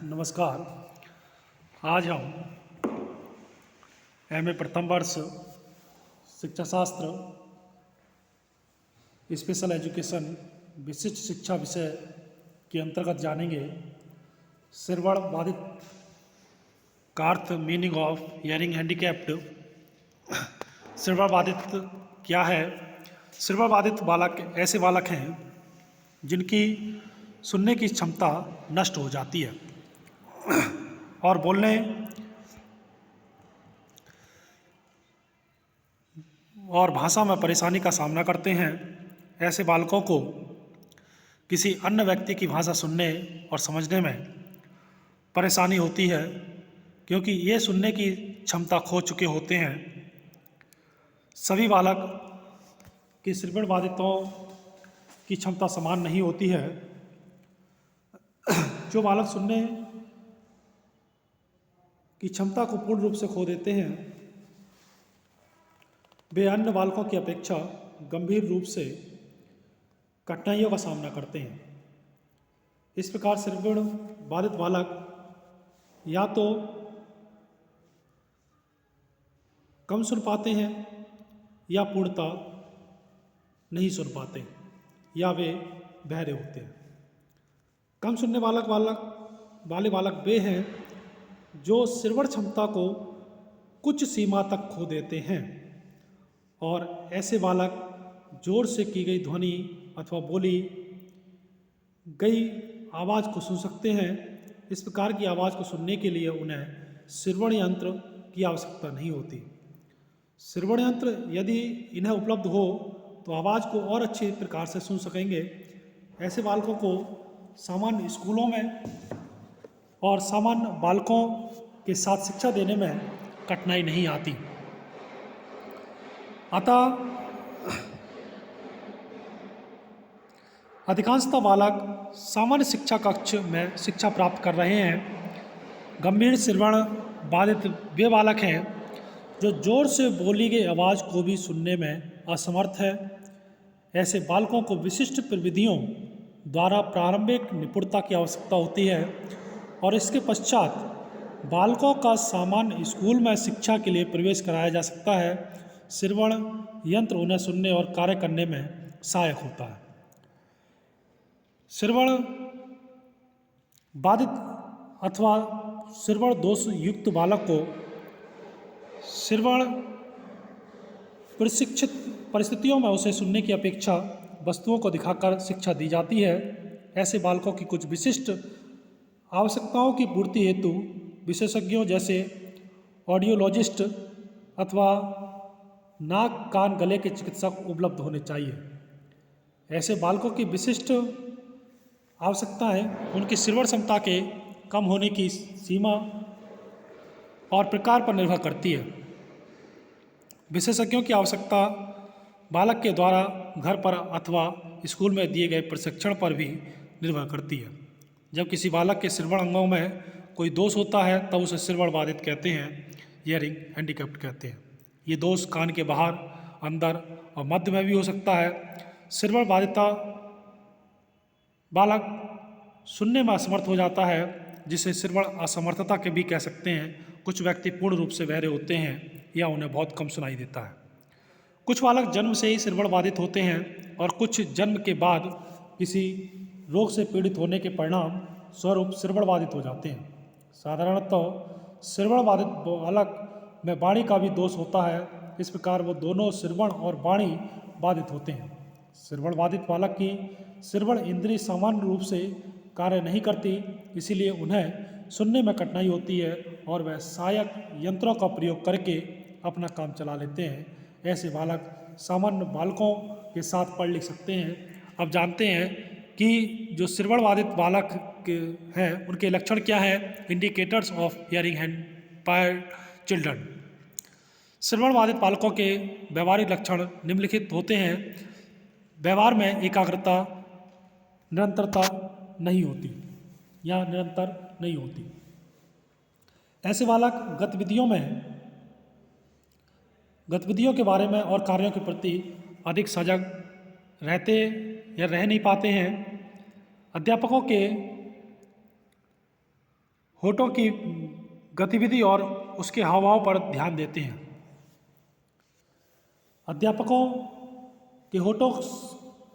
नमस्कार। आज हम एमए प्रथम वर्ष शिक्षा शास्त्र स्पेशल एजुकेशन विशिष्ट शिक्षा विषय के अंतर्गत जानेंगे श्रवण बाधित का अर्थ, मीनिंग ऑफ हियरिंग हैंडीकैप्ड। श्रवण बाधित क्या है? श्रवण बाधित बालक ऐसे बालक हैं जिनकी सुनने की क्षमता नष्ट हो जाती है और बोलने और भाषा में परेशानी का सामना करते हैं। ऐसे बालकों को किसी अन्य व्यक्ति की भाषा सुनने और समझने में परेशानी होती है, क्योंकि ये सुनने की क्षमता खो चुके होते हैं। सभी बालक की श्रवण बाधितों की क्षमता समान नहीं होती है। जो बालक सुनने की क्षमता को पूर्ण रूप से खो देते हैं, वे अन्य बालकों की अपेक्षा गंभीर रूप से कठिनाइयों का सामना करते हैं। इस प्रकार श्रवण बाधित बालक या तो कम सुन पाते हैं या पूर्णतः नहीं सुन पाते, या वे बहरे होते हैं। कम सुनने वाले बालक वे हैं जो श्रवण क्षमता को कुछ सीमा तक खो देते हैं, और ऐसे बालक जोर से की गई ध्वनि अथवा बोली गई आवाज़ को सुन सकते हैं। इस प्रकार की आवाज़ को सुनने के लिए उन्हें श्रवण यंत्र की आवश्यकता नहीं होती। श्रवण यंत्र यदि इन्हें उपलब्ध हो तो आवाज़ को और अच्छे प्रकार से सुन सकेंगे। ऐसे बालकों को सामान्य स्कूलों में और सामान्य बालकों के साथ शिक्षा देने में कठिनाई नहीं आती। अतः अधिकांशतः बालक सामान्य शिक्षा कक्ष में शिक्षा प्राप्त कर रहे हैं। गंभीर श्रवण बाधित वे बालक हैं जो जोर से बोली गई आवाज़ को भी सुनने में असमर्थ है। ऐसे बालकों को विशिष्ट प्रविधियों द्वारा प्रारंभिक निपुणता की आवश्यकता होती है, और इसके पश्चात बालकों का सामान्य स्कूल में शिक्षा के लिए प्रवेश कराया जा सकता है। श्रवण यंत्र उन्हें सुनने और कार्य करने में सहायक होता है। श्रवण बाधित अथवा श्रवण दोष युक्त बालक को श्रवण प्रशिक्षित परिस्थितियों में उसे सुनने की अपेक्षा वस्तुओं को दिखाकर शिक्षा दी जाती है। ऐसे बालकों की कुछ विशिष्ट आवश्यकताओं की पूर्ति हेतु विशेषज्ञों जैसे ऑडियोलॉजिस्ट अथवा नाक कान गले के चिकित्सक उपलब्ध होने चाहिए। ऐसे बालकों की विशिष्ट आवश्यकताएं उनकी श्रवण क्षमता के कम होने की सीमा और प्रकार पर निर्भर करती है। विशेषज्ञों की आवश्यकता बालक के द्वारा घर पर अथवा स्कूल में दिए गए प्रशिक्षण पर भी निर्भर करती है। जब किसी बालक के श्रवण अंगों में कोई दोष होता है तब उसे श्रवण बाधित कहते हैं, हियरिंग हैंडीकैप्ड कहते हैं। ये दोष कान के बाहर, अंदर और मध्य में भी हो सकता है। श्रवण बाधिता बालक सुनने में असमर्थ हो जाता है, जिसे श्रवण असमर्थता के भी कह सकते हैं। कुछ व्यक्ति पूर्ण रूप से बहरे होते हैं या उन्हें बहुत कम सुनाई देता है। कुछ बालक जन्म से ही श्रवण बाधित होते हैं, और कुछ जन्म के बाद किसी रोग से पीड़ित होने के परिणाम स्वरूप श्रवण बाधित हो जाते हैं। साधारणतः श्रवण बाधित बालक में वाणी का भी दोष होता है। इस प्रकार वो दोनों श्रवण और वाणी बाधित होते हैं। श्रवण बाधित बालक की श्रवण इंद्रिय सामान्य रूप से कार्य नहीं करती, इसीलिए उन्हें सुनने में कठिनाई होती है और वह सहायक यंत्रों का प्रयोग करके अपना काम चला लेते हैं। ऐसे बालक सामान्य बालकों के साथ पढ़ लिख सकते हैं। अब जानते हैं कि जो श्रवण बाधित बालक हैं उनके लक्षण क्या हैं। Indicators of hearing hand children. श्रवण बाधित बालकों के व्यवहारिक लक्षण निम्नलिखित होते हैं। व्यवहार में एकाग्रता, निरंतरता नहीं होती या निरंतर नहीं होती। ऐसे बालक गतिविधियों के बारे में और कार्यों के प्रति अधिक सजग रहते या रह नहीं पाते हैं। अध्यापकों के होठों की गतिविधि और उसके हाव भाव पर ध्यान देते हैं। अध्यापकों के होठों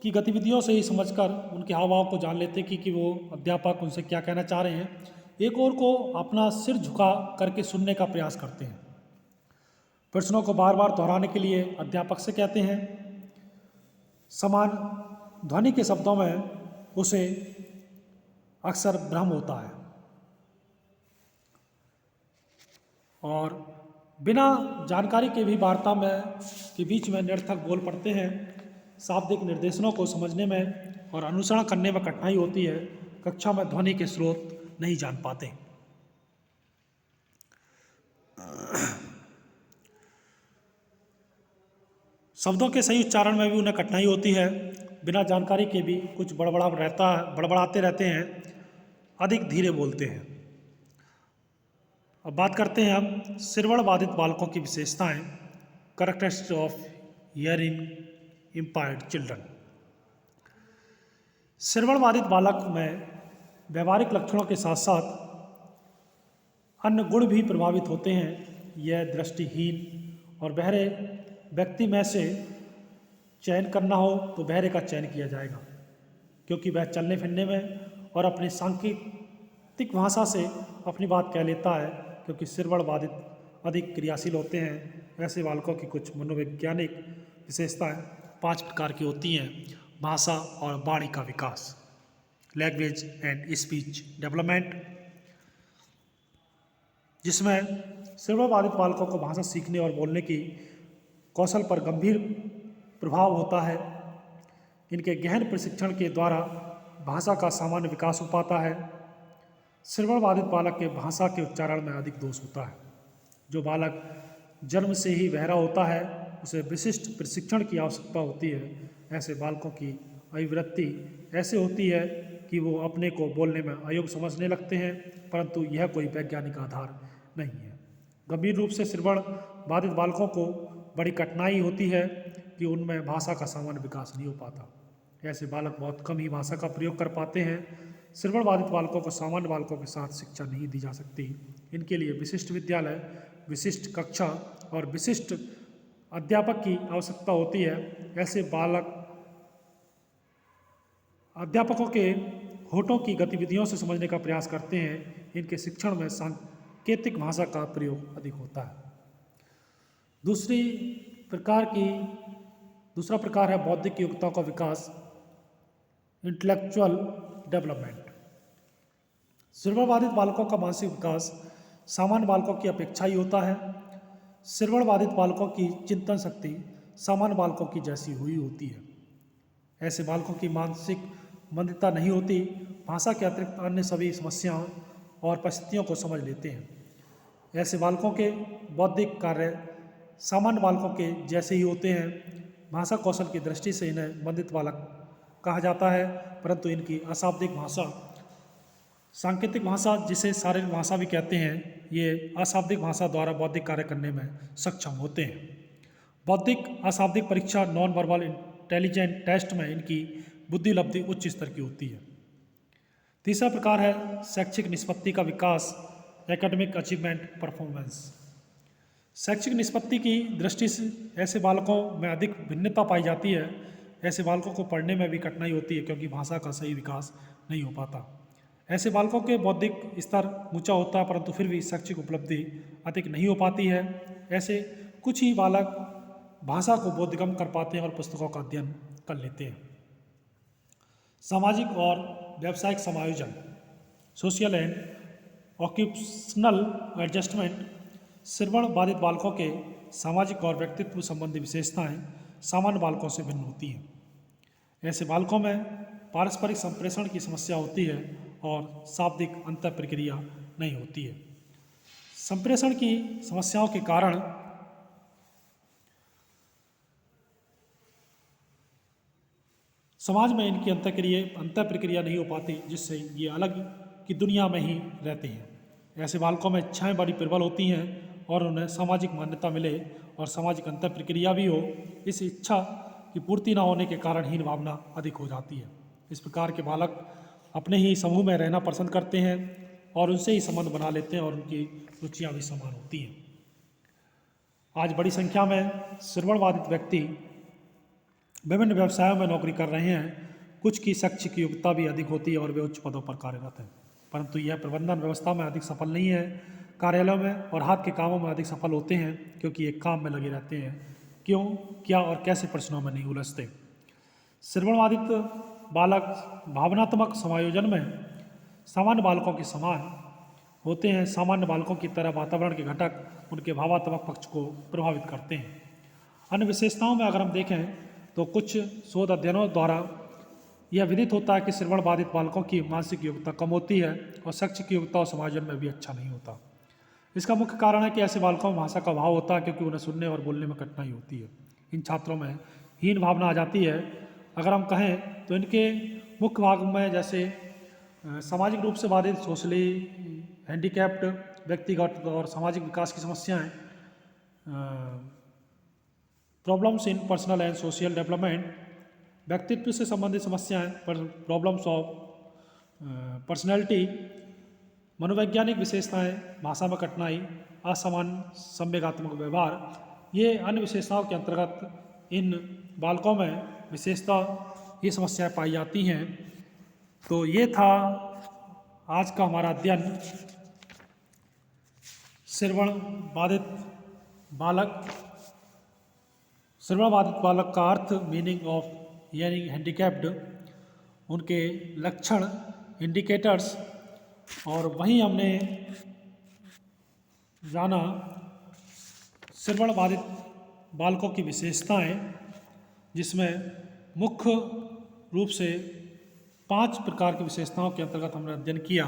की गतिविधियों से ही समझकर उनके हाव भाव को जान लेते हैं कि वो अध्यापक उनसे क्या कहना चाह रहे हैं। एक और को अपना सिर झुका करके सुनने का प्रयास करते हैं। प्रश्नों को बार बार दोहराने के लिए अध्यापक से कहते हैं। समान ध्वनि के शब्दों में उसे अक्सर भ्रम होता है और बिना जानकारी के भी वार्ता में के बीच में निरर्थक बोल पड़ते हैं। शाब्दिक निर्देशनों को समझने में और अनुसरण करने में कठिनाई होती है। कक्षा में ध्वनि के स्रोत नहीं जान पाते। शब्दों के सही उच्चारण में भी उन्हें कठिनाई होती है। बिना जानकारी के भी कुछ बड़बड़ाते रहते हैं, अधिक धीरे बोलते हैं। अब बात करते हैं हम श्रवण बाधित बालकों की विशेषताएं, characteristics of hearing impaired children. श्रवण बाधित बालक में व्यवहारिक लक्षणों के साथ साथ अन्य गुण भी प्रभावित होते हैं। यह दृष्टिहीन और बहरे व्यक्ति में से चयन करना हो तो बहरे का चयन किया जाएगा, क्योंकि वह चलने फिरने में और अपनी सांकेतिक भाषा से अपनी बात कह लेता है। क्योंकि श्रवण बाधित अधिक क्रियाशील होते हैं। ऐसे बालकों की कुछ मनोवैज्ञानिक विशेषताएं 5 प्रकार की होती हैं। भाषा और वाणी का विकास, लैंग्वेज एंड स्पीच डेवलपमेंट, जिसमें श्रवण बाधित बालकों को भाषा सीखने और बोलने की कौशल पर गंभीर प्रभाव होता है। इनके गहन प्रशिक्षण के द्वारा भाषा का सामान्य विकास हो पाता है। श्रवण बाधित बालक के भाषा के उच्चारण में अधिक दोष होता है। जो बालक जन्म से ही बहरा होता है उसे विशिष्ट प्रशिक्षण की आवश्यकता होती है। ऐसे बालकों की अभिवृत्ति ऐसे होती है कि वो अपने को बोलने में अयोग्य समझने लगते हैं, परंतु यह कोई वैज्ञानिक आधार नहीं है। गंभीर रूप से श्रवण बाधित बालकों को बड़ी कठिनाई होती है कि उनमें भाषा का सामान्य विकास नहीं हो पाता। ऐसे बालक बहुत कम ही भाषा का प्रयोग कर पाते हैं। श्रवण बाधित बालकों को सामान्य बालकों के साथ शिक्षा नहीं दी जा सकती। इनके लिए विशिष्ट विद्यालय, विशिष्ट कक्षा और विशिष्ट अध्यापक की आवश्यकता होती है। ऐसे बालक अध्यापकों के होठों की गतिविधियों से समझने का प्रयास करते हैं। इनके शिक्षण में सांकेतिक भाषा का प्रयोग अधिक होता है। दूसरा प्रकार है बौद्धिक योग्यताओं का विकास, इंटेलेक्चुअल डेवलपमेंट। श्रवण बाधित बालकों का मानसिक विकास सामान्य बालकों की अपेक्षा ही होता है। श्रवण बाधित बालकों की चिंतन शक्ति सामान्य बालकों की जैसी हुई होती है। ऐसे बालकों की मानसिक मंदता नहीं होती, भाषा के अतिरिक्त अन्य सभी समस्याओं और परिस्थितियों को समझ लेते हैं। ऐसे बालकों के बौद्धिक कार्य सामान्य बालकों के जैसे ही होते हैं। भाषा कौशल की दृष्टि से इन्हें मंदित बालक कहा जाता है, परंतु इनकी अशाब्दिक भाषा, सांकेतिक भाषा जिसे शारीरिक भाषा भी कहते हैं, ये अशाब्दिक भाषा द्वारा बौद्धिक कार्य करने में सक्षम होते हैं। बौद्धिक अशाब्दिक परीक्षा नॉन वर्बल इंटेलिजेंट टेस्ट में इनकी बुद्धि लब्धि उच्च स्तर की होती है। तीसरा प्रकार है शैक्षिक निष्पत्ति का विकास, एकेडमिक अचीवमेंट परफॉर्मेंस। शैक्षिक निष्पत्ति की दृष्टि से ऐसे बालकों में अधिक भिन्नता पाई जाती है। ऐसे बालकों को पढ़ने में भी कठिनाई होती है क्योंकि भाषा का सही विकास नहीं हो पाता। ऐसे बालकों के बौद्धिक स्तर ऊंचा होता है, परंतु फिर भी शैक्षिक उपलब्धि अधिक नहीं हो पाती है। ऐसे कुछ ही बालक भाषा को बोधगम्य कर पाते हैं और पुस्तकों का अध्ययन कर लेते हैं। सामाजिक और व्यावसायिक समायोजन, सोशल एंड ऑक्यूपेशनल एडजस्टमेंट। श्रवण बाधित बालकों के सामाजिक और व्यक्तित्व संबंधी विशेषताएं सामान्य बालकों से भिन्न होती हैं। ऐसे बालकों में पारस्परिक संप्रेषण की समस्या होती है और शाब्दिक अंतर प्रक्रिया नहीं होती है। संप्रेषण की समस्याओं के कारण समाज में इनकी अंतर प्रक्रिया नहीं हो पाती, जिससे ये अलग की दुनिया में ही रहते हैं। ऐसे बालकों में इच्छाएं बड़ी प्रबल होती हैं और उन्हें सामाजिक मान्यता मिले और सामाजिक अंतर प्रक्रिया भी हो। इस इच्छा की पूर्ति न होने के कारण हीन भावना अधिक हो जाती है। इस प्रकार के बालक अपने ही समूह में रहना पसंद करते हैं। और उनसे ही संबंध बना लेते हैं और उनकी रुचियाँ भी समान होती हैं। आज बड़ी संख्या में श्रवण बाधित व्यक्ति विभिन्न व्यवसायों में नौकरी कर रहे हैं। कुछ की शैक्षिक योग्यता भी अधिक होती है और वे उच्च पदों पर कार्यरत हैं, परंतु यह प्रबंधन व्यवस्था में अधिक सफल नहीं है। कार्यालयों में और हाथ के कामों में अधिक सफल होते हैं क्योंकि एक काम में लगे रहते हैं, क्यों, क्या और कैसे प्रश्नों में नहीं उलझते। श्रवण बाधित बालक भावनात्मक समायोजन में सामान्य बालकों के समान होते हैं। सामान्य बालकों की तरह वातावरण के घटक उनके भावात्मक पक्ष को प्रभावित करते हैं। अन्य विशेषताओं में अगर हम देखें तो कुछ शोध अध्ययनों द्वारा यह विदित होता है कि श्रवण बाधित बालकों की मानसिक योग्यता कम होती है और शैक्षिक योग्यता और समायोजन में भी अच्छा नहीं होता। इसका मुख्य कारण है कि ऐसे बालकों में भाषा का अभाव होता है क्योंकि उन्हें सुनने और बोलने में कठिनाई होती है। इन छात्रों में हीन भावना आ जाती है। अगर हम कहें तो इनके मुख्य भाग में जैसे सामाजिक रूप से बाधित, सोशली हैंडीकैप्ड, व्यक्तिगत और सामाजिक विकास की समस्याएं, problems in personal and social development, व्यक्तित्व से संबंधित समस्याएं, प्रॉब्लम्स ऑफ पर्सनैलिटी, मनोवैज्ञानिक विशेषताएं, भाषा में कठिनाई, असमान संवेगात्मक व्यवहार, ये अन्य विशेषताओं के अंतर्गत इन बालकों में विशेषता ये समस्याएं पाई जाती हैं। तो ये था आज का हमारा अध्ययन श्रवण बाधित बालक का अर्थ, मीनिंग ऑफ हियरिंग हैंडीकैप्ड, उनके लक्षण, इंडिकेटर्स, और वहीं हमने जाना श्रवण बाधित बालकों की विशेषताएं, जिसमें मुख्य रूप से 5 प्रकार की विशेषताओं के अंतर्गत हमने अध्ययन किया।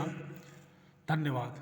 धन्यवाद।